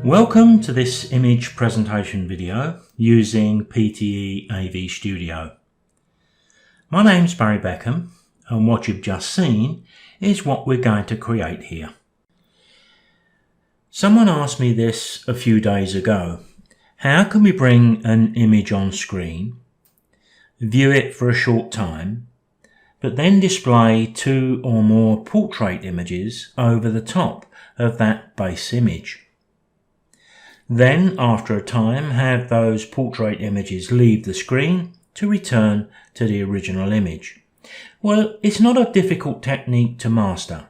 Welcome to this image presentation video using PTE AV Studio. My name's Beckham, and what you've just seen is what we're going to create here. Someone asked me this a few days ago. How can we bring an image on screen, view it for a short time, but then display two or more portrait images over the top of that base image? Then, after a time, have those portrait images leave the screen to return to the original image. Well, it's not a difficult technique to master,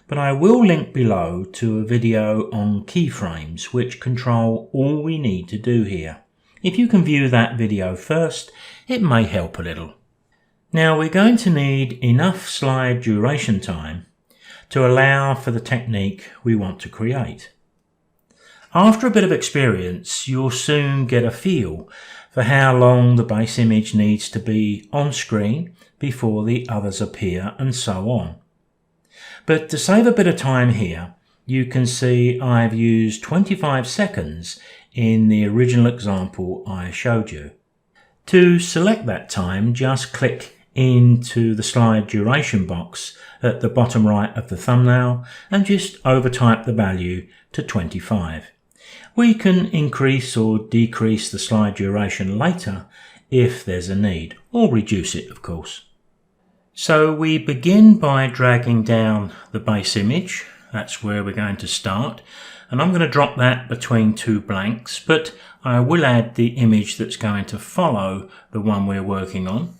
but I will link below to a video on keyframes which control all we need to do here. If you can view that video first, it may help a little. Now, we're going to need enough slide duration time to allow for the technique we want to create. After a bit of experience, you'll soon get a feel for how long the base image needs to be on screen before the others appear, and so on. But to save a bit of time here, you can see I've used 25 seconds in the original example I showed you. To select that time, just click into the slide duration box at the bottom right of the thumbnail and just overtype the value to 25. We can increase or decrease the slide duration later if there's a need, or reduce it, of course. So we begin by dragging down the base image. That's where we're going to start, and I'm going to drop that between two blanks, but I will add the image that's going to follow the one we're working on.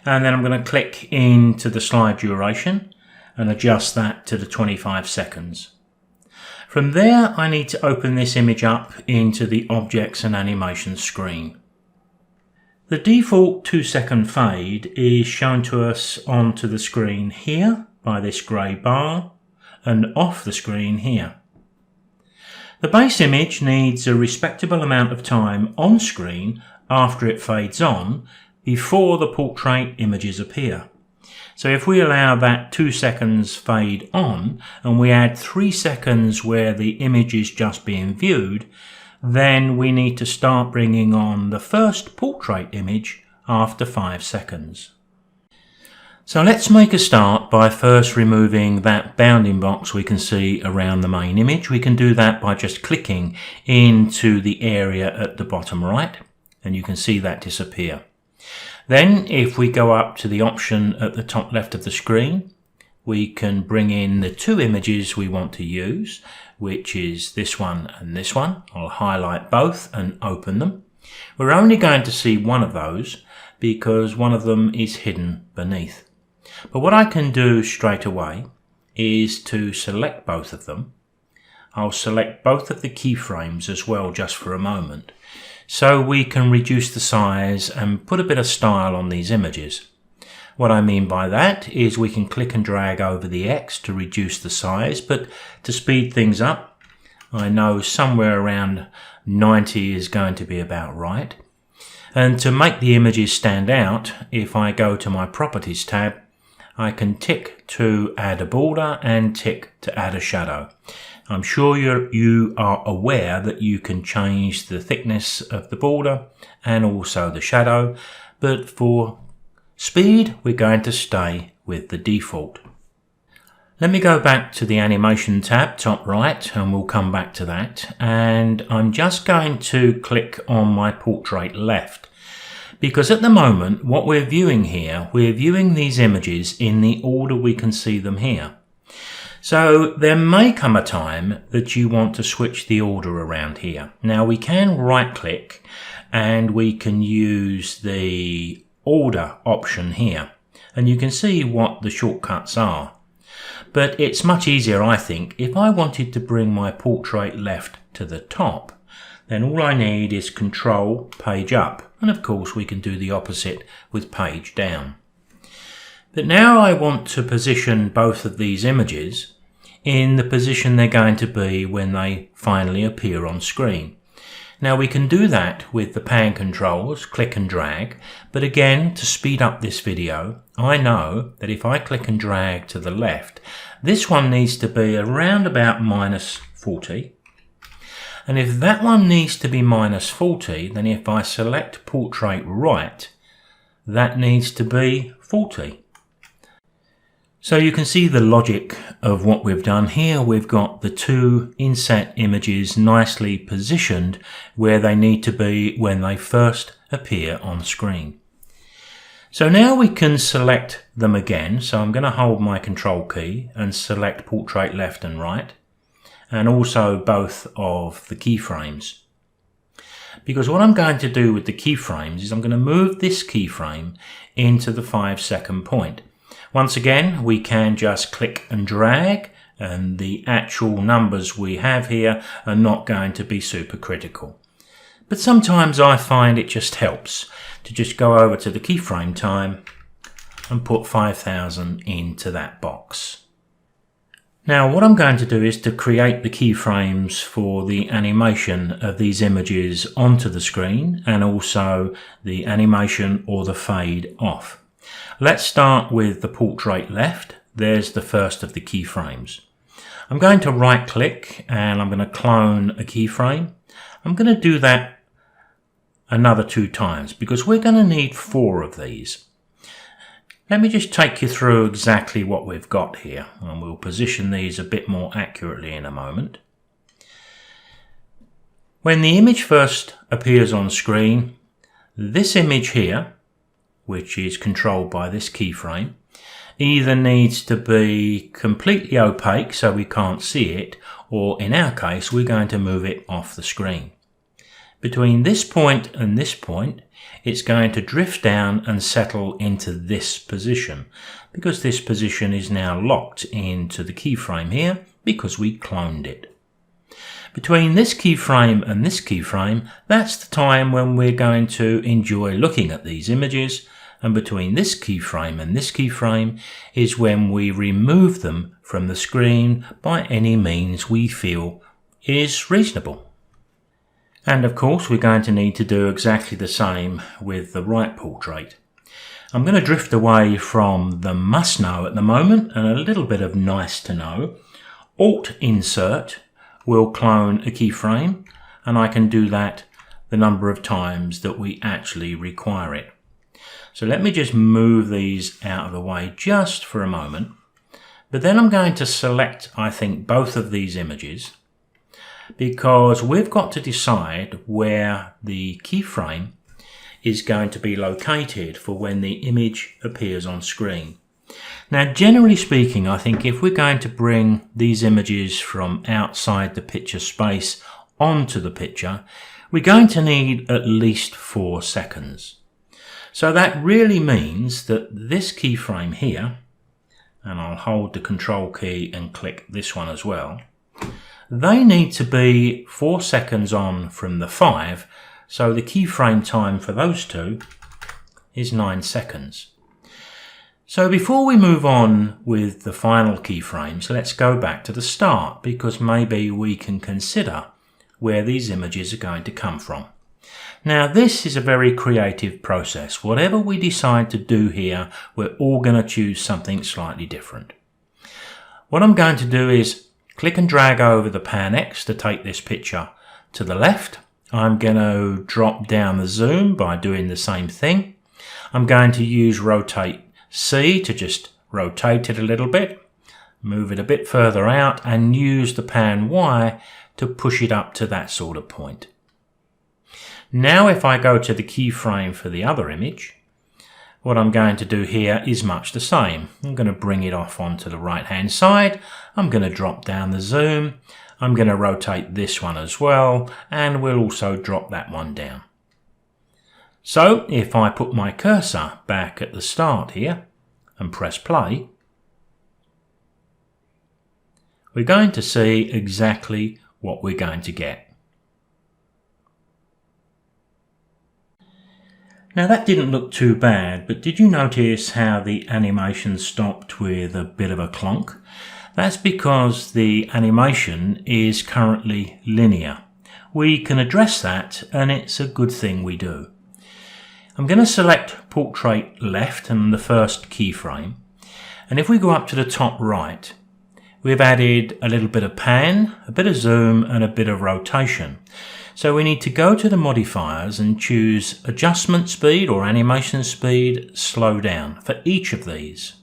And then I'm going to click into the slide duration and adjust that to the 25 seconds. From there, I need to open this image up into the Objects and Animation screen. The default 2-second fade is shown to us onto the screen here by this grey bar, and off the screen here. The base image needs a respectable amount of time on screen after it fades on before the portrait images appear. So if we allow that 2 seconds fade on and we add 3 seconds where the image is just being viewed, then we need to start bringing on the first portrait image after 5 seconds. So let's make a start by first removing that bounding box we can see around the main image. We can do that by just clicking into the area at the bottom right, and you can see that disappear. Then, if we go up to the option at the top left of the screen, we can bring in the two images we want to use, which is this one and this one. I'll highlight both and open them. We're only going to see one of those because one of them is hidden beneath. But what I can do straight away is to select both of them. I'll select both of the keyframes as well just for a moment, so we can reduce the size and put a bit of style on these images. What I mean by that is we can click and drag over the X to reduce the size, but to speed things up, I know somewhere around 90 is going to be about right. And to make the images stand out, if I go to my Properties tab, I can tick to add a border and tick to add a shadow. I'm sure you are aware that you can change the thickness of the border and also the shadow, but for speed, we're going to stay with the default. Let me go back to the Animation tab, top right, and we'll come back to that. And I'm just going to click on my portrait left, because at the moment, what we're viewing here, we're viewing these images in the order we can see them here. So there may come a time that you want to switch the order around here. Now we can right click and we can use the order option here, and you can see what the shortcuts are. But it's much easier, I think, if I wanted to bring my portrait left to the top, then all I need is Control Page Up, and of course we can do the opposite with Page Down. But now I want to position both of these images in the position they're going to be when they finally appear on screen. Now we can do that with the pan controls, click and drag, but again, to speed up this video, I know that if I click and drag to the left, this one needs to be around about 40. And if that one needs to be minus 40, then if I select portrait right, that needs to be 40. So you can see the logic of what we've done here. We've got the two inset images nicely positioned where they need to be when they first appear on screen. So now we can select them again. So I'm going to hold my control key and select portrait left and right, and also both of the keyframes. Because what I'm going to do with the keyframes is I'm going to move this keyframe into the 5-second point. Once again, we can just click and drag, and the actual numbers we have here are not going to be super critical. But sometimes I find it just helps to just go over to the keyframe time and put 5000 into that box. Now what I'm going to do is to create the keyframes for the animation of these images onto the screen, and also the animation or the fade off. Let's start with the portrait left. There's the first of the keyframes. I'm going to right click and I'm going to clone a keyframe. I'm going to do that another 2 times because we're going to need 4 of these. Let me just take you through exactly what we've got here, and we'll position these a bit more accurately in a moment. When the image first appears on screen, this image here, which is controlled by this keyframe, either needs to be completely opaque so we can't see it, or in our case we're going to move it off the screen. Between this point and this point, it's going to drift down and settle into this position, because this position is now locked into the keyframe here because we cloned it. Between this keyframe and this keyframe, that's the time when we're going to enjoy looking at these images, and between this keyframe and this keyframe is when we remove them from the screen by any means we feel is reasonable. And of course we're going to need to do exactly the same with the right portrait. I'm going to drift away from the must know at the moment and a little bit of nice to know. Alt Insert will clone a keyframe, and I can do that the number of times that we actually require it. So let me just move these out of the way just for a moment. But then I'm going to select, I think, both of these images, because we've got to decide where the keyframe is going to be located for when the image appears on screen. Now, generally speaking, I think if we're going to bring these images from outside the picture space onto the picture, we're going to need at least 4 seconds. So that really means that this keyframe here, and I'll hold the control key and click this one as well, they need to be 4 seconds on from the 5, so the keyframe time for those two is 9 seconds. So before we move on with the final keyframes, let's go back to the start, because maybe we can consider where these images are going to come from. Now this is a very creative process. Whatever we decide to do here, we're all going to choose something slightly different. What I'm going to do is click and drag over the Pan X to take this picture to the left. I'm going to drop down the zoom by doing the same thing. I'm going to use Rotate C to just rotate it a little bit, move it a bit further out, and use the Pan Y to push it up to that sort of point. Now if I go to the keyframe for the other image, what I'm going to do here is much the same. I'm going to bring it off onto the right hand side. I'm going to drop down the zoom. I'm going to rotate this one as well, and we'll also drop that one down. So if I put my cursor back at the start here and press play, we're going to see exactly what we're going to get. Now that didn't look too bad, but did you notice how the animation stopped with a bit of a clonk? That's because the animation is currently linear. We can address that, and it's a good thing we do. I'm going to select Portrait Left and the first keyframe, and if we go up to the top right, we've added a little bit of pan, a bit of zoom and a bit of rotation. So we need to go to the modifiers and choose adjustment speed or animation speed, slow down for each of these.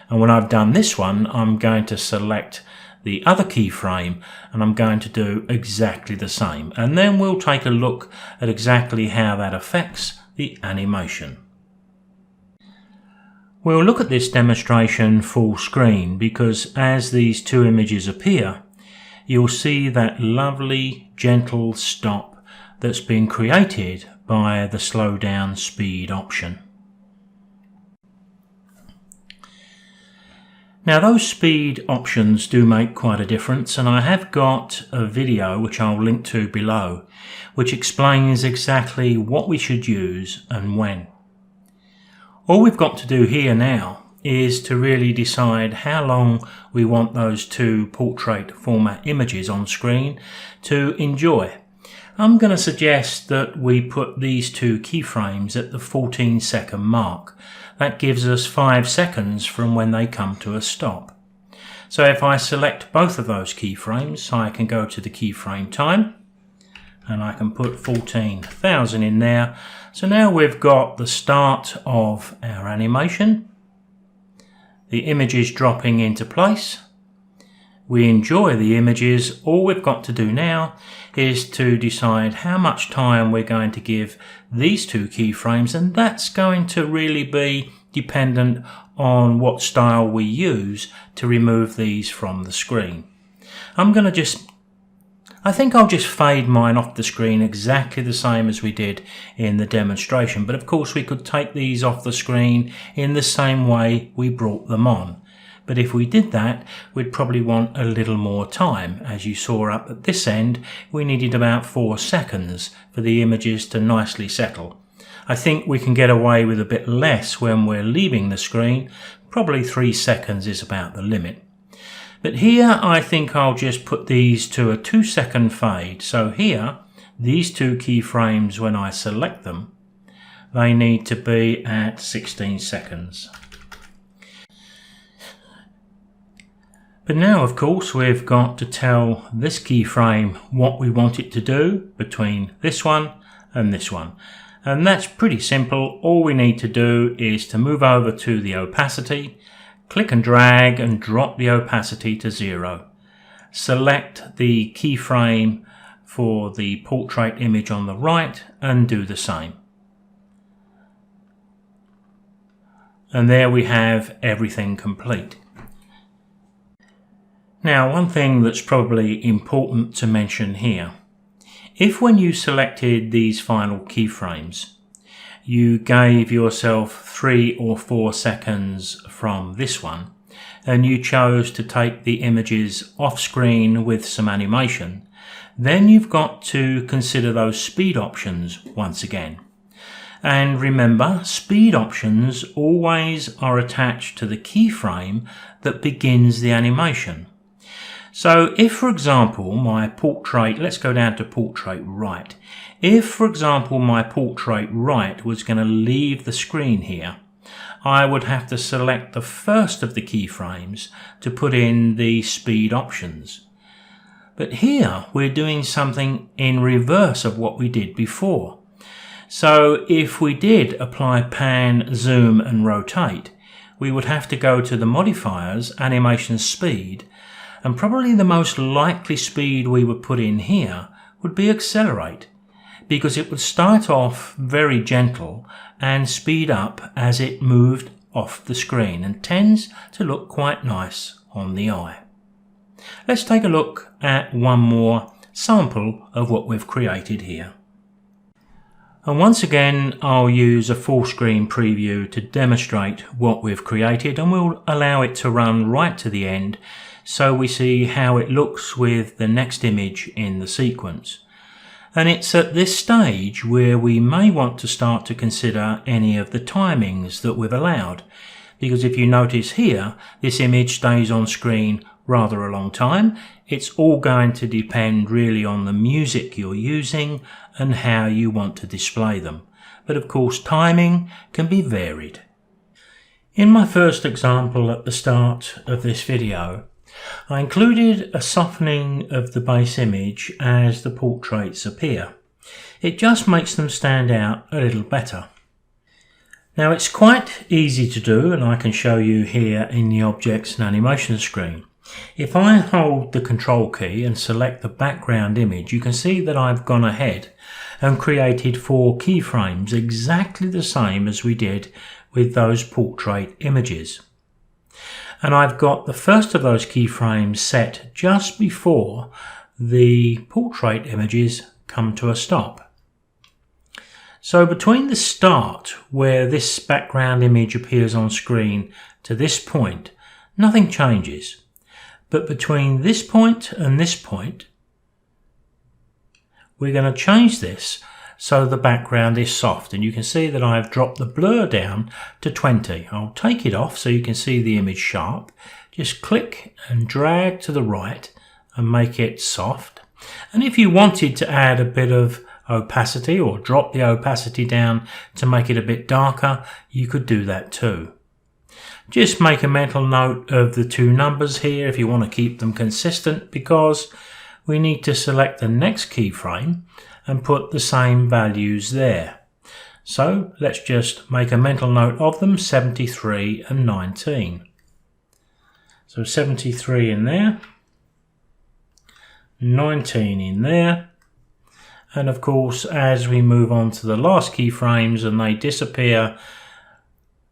And when I've done this one, I'm going to select the other keyframe and I'm going to do exactly the same. And then we'll take a look at exactly how that affects the animation. We'll look at this demonstration full screen because as these two images appear, you'll see that lovely gentle stop that's been created by the slow down speed option. Now those speed options do make quite a difference, and I have got a video which I'll link to below which explains exactly what we should use and when. All we've got to do here now is to really decide how long we want those two portrait format images on screen to enjoy. I'm going to suggest that we put these two keyframes at the 14-second mark. That gives us 5 seconds from when they come to a stop. So if I select both of those keyframes, I can go to the keyframe time and I can put 14,000 in there. So now we've got the start of our animation. The image is dropping into place. We enjoy the images. All we've got to do now is to decide how much time we're going to give these two keyframes, and that's going to really be dependent on what style we use to remove these from the screen. I think I'll just fade mine off the screen exactly the same as we did in the demonstration, but of course we could take these off the screen in the same way we brought them on. But if we did that, we'd probably want a little more time. As you saw up at this end, we needed about 4 seconds for the images to nicely settle. I think we can get away with a bit less when we're leaving the screen. Probably 3 seconds is about the limit. But here I think I'll just put these to a 2-second fade. So here, these two keyframes, when I select them, they need to be at 16 seconds. But now, of course, we've got to tell this keyframe what we want it to do between this one and this one. And that's pretty simple. All we need to do is to move over to the opacity, click and drag and drop the opacity to 0. Select the keyframe for the portrait image on the right and do the same. And there we have everything complete. Now, one thing that's probably important to mention here. If when you selected these final keyframes, you gave yourself 3 or 4 seconds from this one, and you chose to take the images off screen with some animation, then you've got to consider those speed options once again. And remember, speed options always are attached to the keyframe that begins the animation. So if, for example, my portrait, let's go down to portrait right. If, for example, my portrait right was going to leave the screen here, I would have to select the first of the keyframes to put in the speed options. But here we're doing something in reverse of what we did before. So if we did apply pan, zoom and rotate, we would have to go to the modifiers, animation speed, and probably the most likely speed we would put in here would be accelerate, because it would start off very gentle and speed up as it moved off the screen and tends to look quite nice on the eye. Let's take a look at one more sample of what we've created here. And once again, I'll use a full screen preview to demonstrate what we've created, and we'll allow it to run right to the end so we see how it looks with the next image in the sequence. And it's at this stage where we may want to start to consider any of the timings that we've allowed, because if you notice here, this image stays on screen rather a long time. It's all going to depend really on the music you're using and how you want to display them. But of course, timing can be varied. In my first example at the start of this video, I included a softening of the base image as the portraits appear. It just makes them stand out a little better. Now it's quite easy to do, and I can show you here in the Objects and Animation screen. If I hold the Control key and select the background image, you can see that I've gone ahead and created 4 keyframes, exactly the same as we did with those portrait images. And I've got the first of those keyframes set just before the portrait images come to a stop. So between the start, where this background image appears on screen, to this point, nothing changes. But between this point and this point, we're going to change this so the background is soft, and you can see that I've dropped the blur down to 20. I'll take it off so you can see the image sharp. Just click and drag to the right and make it soft. And if you wanted to add a bit of opacity or drop the opacity down to make it a bit darker, you could do that too. Just make a mental note of the 2 numbers here if you want to keep them consistent, because we need to select the next keyframe and put the same values there. So let's just make a mental note of them, 73 and 19. So 73 in there, 19 in there, and of course as we move on to the last keyframes and they disappear,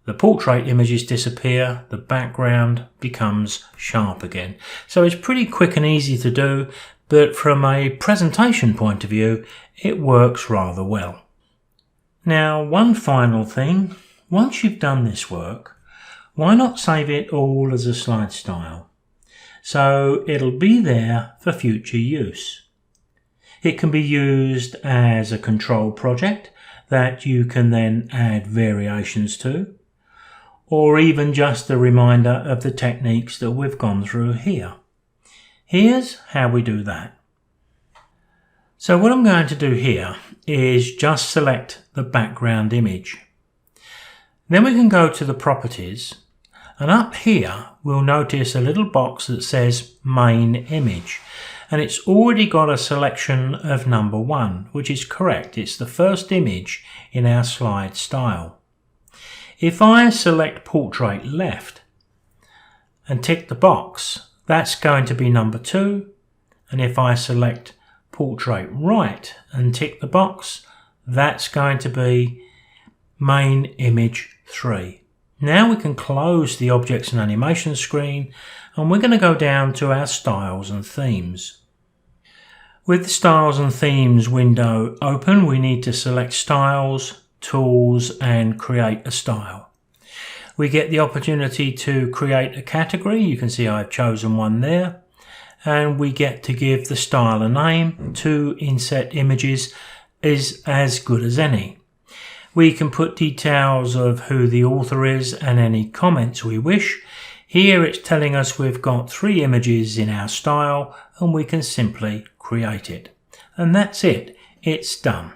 the portrait images disappear, the background becomes sharp again. So it's pretty quick and easy to do, but from a presentation point of view, it works rather well. Now, one final thing, once you've done this work, why not save it all as a slide style? So it'll be there for future use. It can be used as a control project that you can then add variations to, or even just a reminder of the techniques that we've gone through here. Here's how we do that. So what I'm going to do here is just select the background image. Then we can go to the properties, and up here we'll notice a little box that says main image, and it's already got a selection of number 1, which is correct. It's the first image in our slide style. If I select portrait left and tick the box, that's going to be number 2, and if I select portrait right and tick the box, that's going to be main image 3. Now we can close the Objects and Animation screen, and we're going to go down to our Styles and Themes. With the Styles and Themes window open, we need to select Styles, Tools and Create a Style. We get the opportunity to create a category. You can see I've chosen one there, and we get to give the style a name. 2 inset images is as good as any. We can put details of who the author is and any comments we wish. Here it's telling us we've got 3 images in our style, and we can simply create it. And that's it. It's done.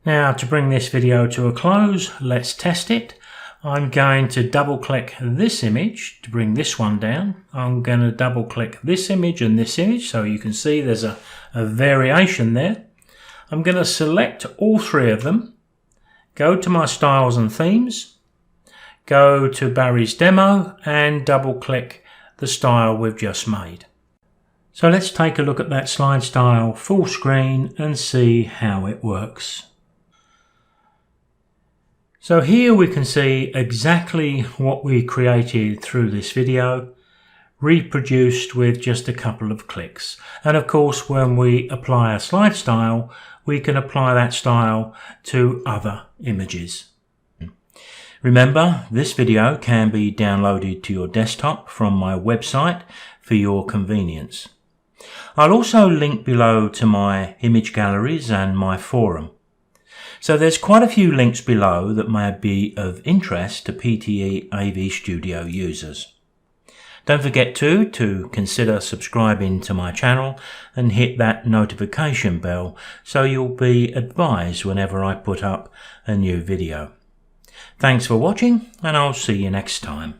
Now, to bring this video to a close, let's test it. I'm going to double click this image to bring this one down. I'm going to double click this image and this image, so you can see there's a variation there. I'm going to select all 3 of them, go to my Styles and Themes, go to Barry's Demo and double click the style we've just made. So let's take a look at that slide style full screen and see how it works. So here we can see exactly what we created through this video, reproduced with just a couple of clicks. And of course, when we apply a slide style, we can apply that style to other images. Remember, this video can be downloaded to your desktop from my website for your convenience. I'll also link below to my image galleries and my forum. So there's quite a few links below that may be of interest to PTE AV Studio users. Don't forget to consider subscribing to my channel and hit that notification bell so you'll be advised whenever I put up a new video. Thanks for watching, and I'll see you next time.